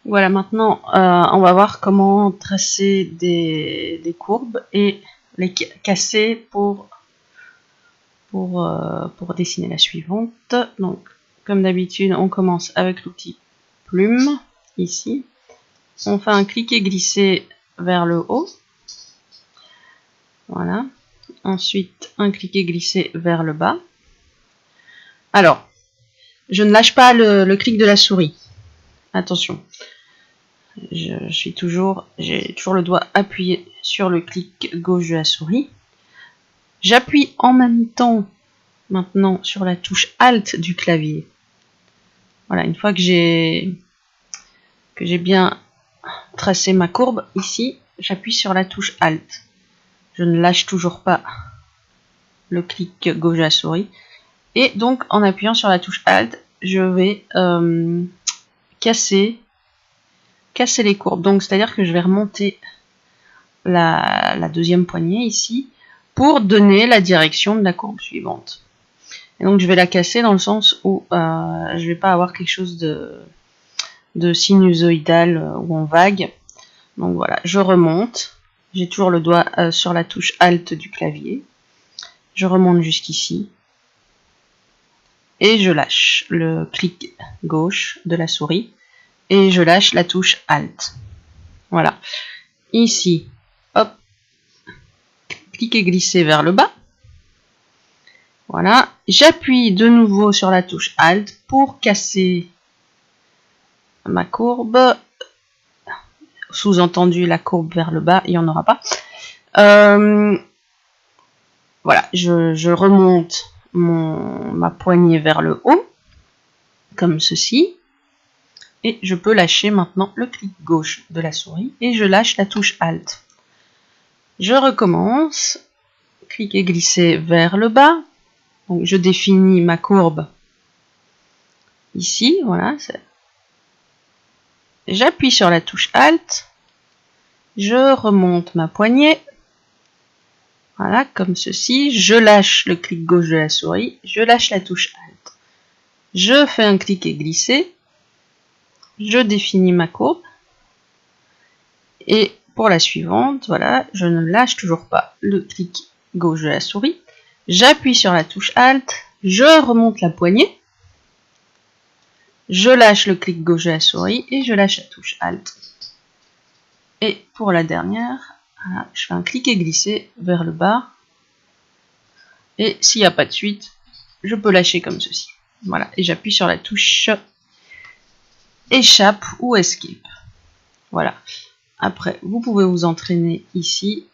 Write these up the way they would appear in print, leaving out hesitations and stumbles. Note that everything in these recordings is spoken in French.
Voilà, maintenant, on va voir comment tracer des courbes et les casser pour dessiner la suivante. Donc, comme d'habitude, on commence avec l'outil plume, ici. On fait un cliquer-glisser vers le haut. Voilà. Ensuite, un cliquer-glisser vers le bas. Alors, je ne lâche pas le clic de la souris. Attention. J'ai toujours le doigt appuyé sur le clic gauche de la souris. J'appuie en même temps maintenant sur la touche Alt du clavier. Voilà, une fois que j'ai bien tracé ma courbe ici, j'appuie sur la touche Alt. Je ne lâche toujours pas le clic gauche de la souris. Et donc, en appuyant sur la touche Alt, je vais casser les courbes. Donc, c'est-à-dire que je vais remonter la deuxième poignée ici pour donner la direction de la courbe suivante. Et donc, je vais la casser dans le sens où je vais pas avoir quelque chose de sinusoïdal ou en vague. Donc voilà, je remonte. J'ai toujours le doigt sur la touche Alt du clavier. Je remonte jusqu'ici. Et je lâche le clic gauche de la souris. Et je lâche la touche Alt. Voilà. Ici, hop, cliquez glisser vers le bas. Voilà. J'appuie de nouveau sur la touche Alt pour casser ma courbe. Sous-entendu, la courbe vers le bas, il n'y en aura pas. Voilà, je remonte ma poignée vers le haut, comme ceci. Et je peux lâcher maintenant le clic gauche de la souris et je lâche la touche Alt. Je recommence, clic et glisser vers le bas. Donc je définis ma courbe ici, voilà. J'appuie sur la touche Alt, je remonte ma poignée, voilà, comme ceci. Je lâche le clic gauche de la souris, je lâche la touche Alt. Je fais un clic et glisser, je définis ma courbe. Et pour la suivante, voilà, je ne lâche toujours pas le clic gauche de la souris. J'appuie sur la touche Alt, je remonte la poignée. Je lâche le clic gauche de la souris et je lâche la touche Alt. Et pour la dernière, voilà, je fais un clic et glisser vers le bas. Et s'il n'y a pas de suite, je peux lâcher comme ceci. Voilà, et j'appuie sur la touche Échappe ou Escape. Voilà. Après, vous pouvez vous entraîner ici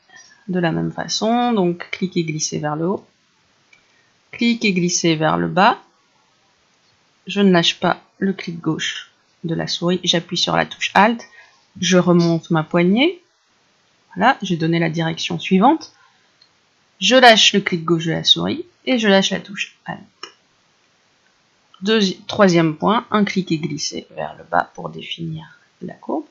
de la même façon. Donc, clic et glisser vers le haut. Clic et glisser vers le bas. Je ne lâche pas le clic gauche de la souris. J'appuie sur la touche Alt. Je remonte ma poignée. Voilà, j'ai donné la direction suivante. Je lâche le clic gauche de la souris et je lâche la touche Alt. Troisième point, un clic et glisser vers le bas pour définir la courbe.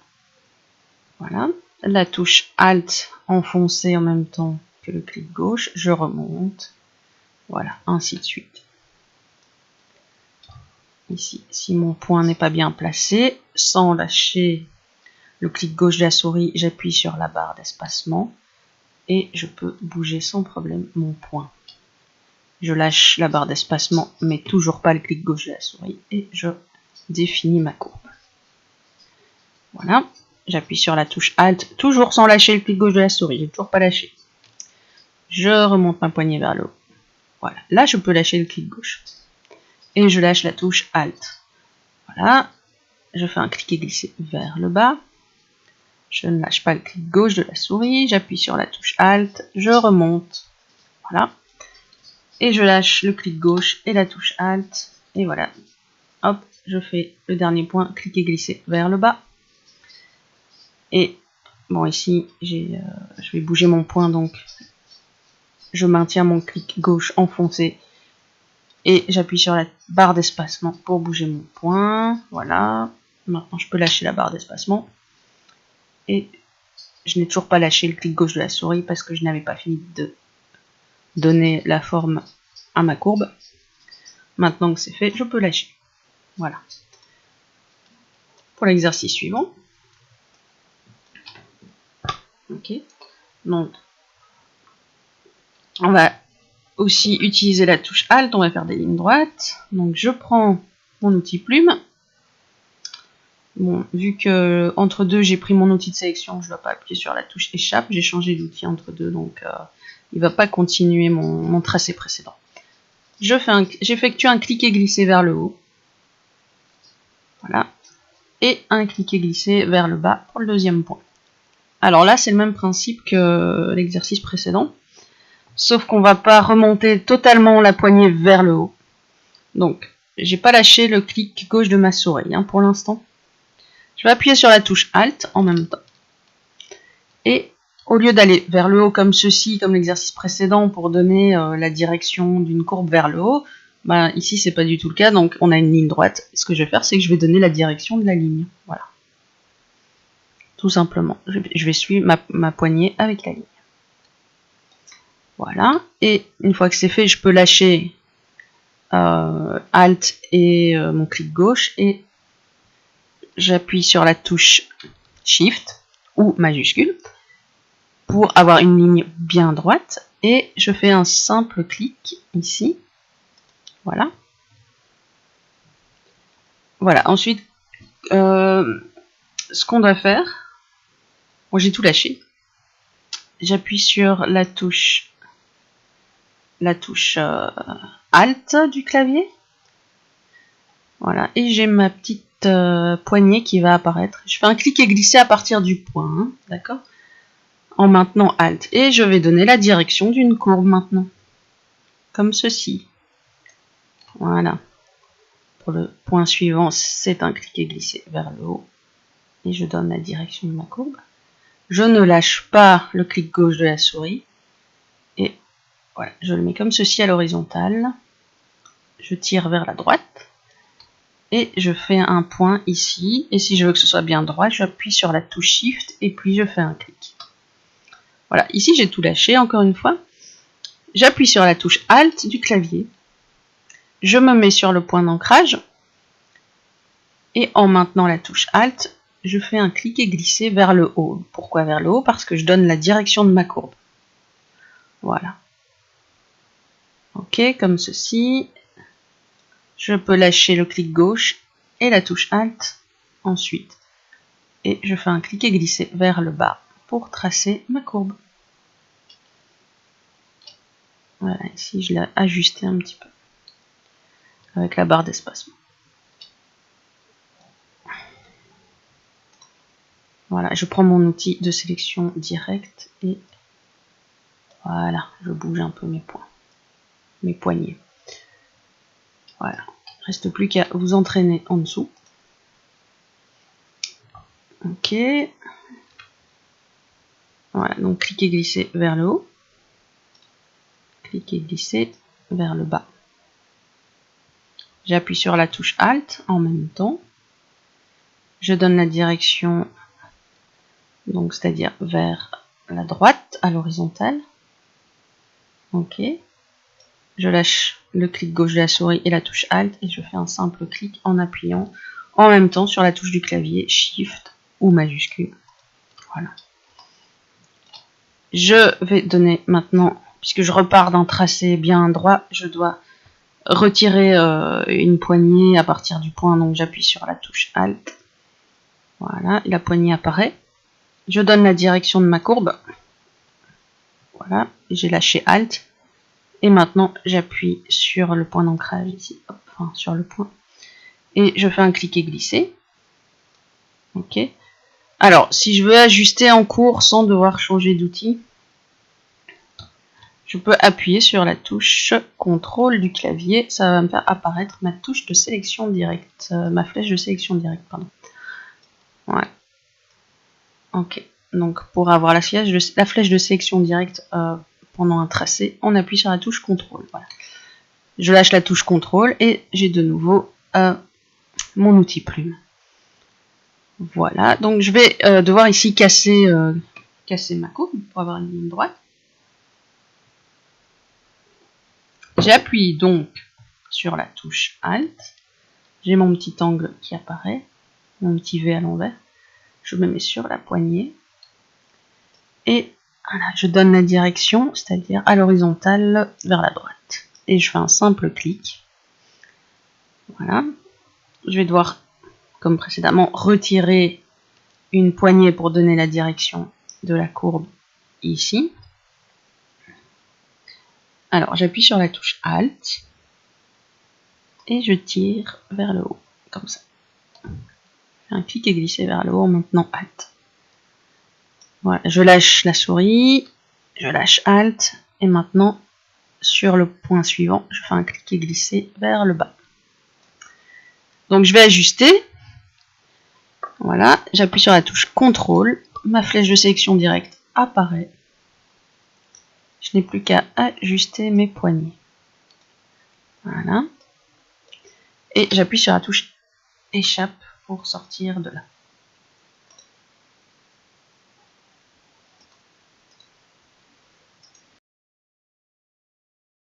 Voilà, la touche Alt enfoncée en même temps que le clic gauche. Je remonte. Voilà, ainsi de suite. Ici, si mon point n'est pas bien placé, sans lâcher le clic gauche de la souris, j'appuie sur la barre d'espacement et je peux bouger sans problème mon point. Je lâche la barre d'espacement, mais toujours pas le clic gauche de la souris et je définis ma courbe. Voilà, j'appuie sur la touche Alt, toujours sans lâcher le clic gauche de la souris, j'ai toujours pas lâché. Je remonte ma poignée vers le haut. Voilà, là je peux lâcher le clic gauche. Et je lâche la touche Alt. Voilà, je fais un clic et glisser vers le bas. Je ne lâche pas le clic gauche de la souris, j'appuie sur la touche Alt, je remonte. Voilà. Et je lâche le clic gauche et la touche Alt. Et voilà. Hop, je fais le dernier point, clic et glisser vers le bas. Et bon, ici, je vais bouger mon point, donc je maintiens mon clic gauche enfoncé. Et j'appuie sur la barre d'espacement pour bouger mon point. Voilà. Maintenant, je peux lâcher la barre d'espacement. Et je n'ai toujours pas lâché le clic gauche de la souris parce que je n'avais pas fini de donner la forme à ma courbe. Maintenant que c'est fait, je peux lâcher. Voilà. pour l'exercice suivant. Ok, donc on va aussi utiliser la touche Alt, on va faire des lignes droites. Donc je prends mon outil plume. Bon, vu que entre deux j'ai pris mon outil de sélection, je ne dois pas appuyer sur la touche échappe, j'ai changé d'outil entre deux, donc il ne va pas continuer mon tracé précédent. J'effectue un cliquer glisser vers le haut. Voilà. Et un cliquer glisser vers le bas pour le deuxième point. Alors là, c'est le même principe que l'exercice précédent. Sauf qu'on va pas remonter totalement la poignée vers le haut. Donc, j'ai pas lâché le clic gauche de ma souris pour l'instant. Je vais appuyer sur la touche Alt en même temps. Et au lieu d'aller vers le haut comme ceci, comme l'exercice précédent, pour donner la direction d'une courbe vers le haut, bah, ici c'est pas du tout le cas, donc on a une ligne droite. Ce que je vais faire, c'est que je vais donner la direction de la ligne. Voilà. Tout simplement. Je vais suivre ma poignée avec la ligne. Voilà. Et une fois que c'est fait, je peux lâcher Alt et mon clic gauche et j'appuie sur la touche Shift ou majuscule pour avoir une ligne bien droite et je fais un simple clic ici. Voilà. Voilà. Ensuite, ce qu'on doit faire, bon, j'ai tout lâché. J'appuie sur la touche Alt du clavier. Voilà, et j'ai ma petite poignée qui va apparaître. Je fais un clic et glisser à partir du point, d'accord, en maintenant Alt. Et je vais donner la direction d'une courbe maintenant, comme ceci. Voilà. Pour le point suivant, c'est un clic et glisser vers le haut. Et je donne la direction de ma courbe. Je ne lâche pas le clic gauche de la souris. Et voilà, je le mets comme ceci à l'horizontale. Je tire vers la droite. Et je fais un point ici. Et si je veux que ce soit bien droit, j'appuie sur la touche Shift et puis je fais un clic. Voilà, ici j'ai tout lâché encore une fois. J'appuie sur la touche Alt du clavier. Je me mets sur le point d'ancrage. Et en maintenant la touche Alt, je fais un clic et glisser vers le haut. Pourquoi vers le haut? Parce que je donne la direction de ma courbe. Voilà. Ok, comme ceci. Je peux lâcher le clic gauche et la touche Alt ensuite. Et je fais un clic et glisser vers le bas pour tracer ma courbe. Voilà, ici je l'ai ajusté un petit peu avec la barre d'espacement. Voilà, je prends mon outil de sélection directe et voilà, je bouge un peu mes points, mes poignets. Voilà, il ne reste plus qu'à vous entraîner en dessous. Ok. Voilà, donc cliquez glisser vers le haut. Cliquez glisser vers le bas. J'appuie sur la touche Alt en même temps. Je donne la direction, donc c'est-à-dire vers la droite, à l'horizontale. Ok. Je lâche le clic gauche de la souris et la touche Alt et je fais un simple clic en appuyant en même temps sur la touche du clavier Shift ou majuscule. Voilà. Je vais donner maintenant, puisque je repars d'un tracé bien droit, je dois retirer une poignée à partir du point, donc j'appuie sur la touche Alt. Voilà, et la poignée apparaît. Je donne la direction de ma courbe. Voilà, j'ai lâché Alt. Et maintenant, j'appuie sur le point d'ancrage ici, hop, enfin sur le point. Et je fais un clic et glisser. Ok. Alors, si je veux ajuster en cours sans devoir changer d'outil, je peux appuyer sur la touche CTRL du clavier. Ça va me faire apparaître ma touche de sélection directe, ma flèche de sélection directe, pardon. Ouais. Ok. Donc, pour avoir la flèche de sélection directe pendant un tracé, on appuie sur la touche CTRL. Voilà. Je lâche la touche CTRL et j'ai de nouveau mon outil plume. Voilà, donc je vais devoir ici casser ma courbe pour avoir une ligne droite. J'appuie donc sur la touche Alt. J'ai mon petit angle qui apparaît. mon petit V à l'envers. Je me mets sur la poignée. Et voilà, je donne la direction, c'est-à-dire à l'horizontale vers la droite. Et je fais un simple clic. Voilà. Je vais devoir, comme précédemment, retirer une poignée pour donner la direction de la courbe ici. Alors, j'appuie sur la touche Alt et je tire vers le haut, comme ça. Un clic et glisser vers le haut, maintenant Alt. Voilà, je lâche la souris, je lâche Alt, et maintenant, sur le point suivant, je fais un clic et glisser vers le bas. Donc je vais ajuster. Voilà, j'appuie sur la touche CTRL, ma flèche de sélection directe apparaît. Je n'ai plus qu'à ajuster mes poignées. Voilà. Et j'appuie sur la touche échappe pour sortir de là.